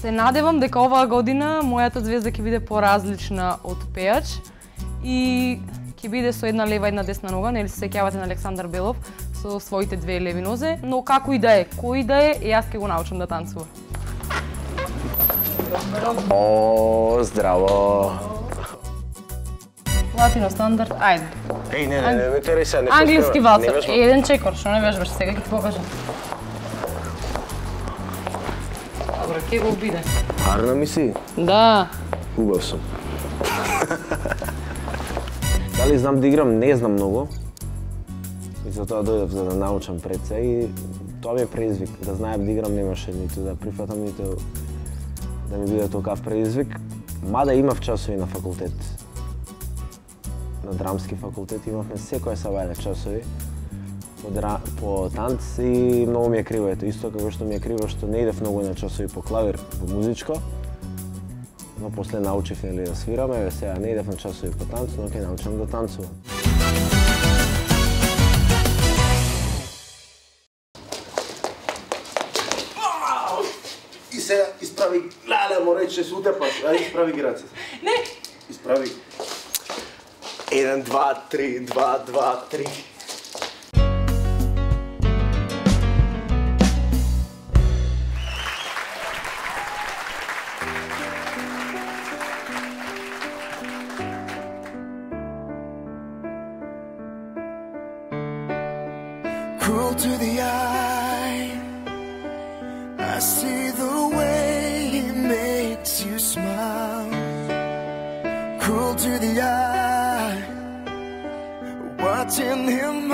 Се надевам дека оваа година мојата звезда ќе биде поразлична од пејач и ќе биде со една лева и една десна нога, нели се сеќавате на Александар Белов со своите две леви нозе, но како и да е, кој да е, јас ќе го научам да танцува. О, здраво. Латино стандард, ајде. Еј, не ме терај се, не Англиски валцер, еден чекор, што не вежбаш, сега ќе ти покажам. Добро, ќе го биде. Арна ми си? Да. Убав сум. Дали знам да играм? Не знам многу. И затоа дојдов за да научам пред се и тоа ми е предизвик. Да знаев да играм немаше ниту да прифатам, ниту да ми биде толкав предизвик. Мада имав часови на факултет. На драмски факултет имавме секоја сабајле часови по танц и многу ми е криво ето. Исто како што ми е криво што не идев многу на часови по клавир, по музичко. Но после научив нели да свираме, еве сега не идев на часови по танц, но ќе научам да танцувам. И сега исправи, леле, мо рече се утепаш, ајде исправи ги рацете. Не. Исправи. 1, 2, 3, 2, 2, 3. Cruel to the eye, I see the way he makes you smile. Cruel to the eye, watching him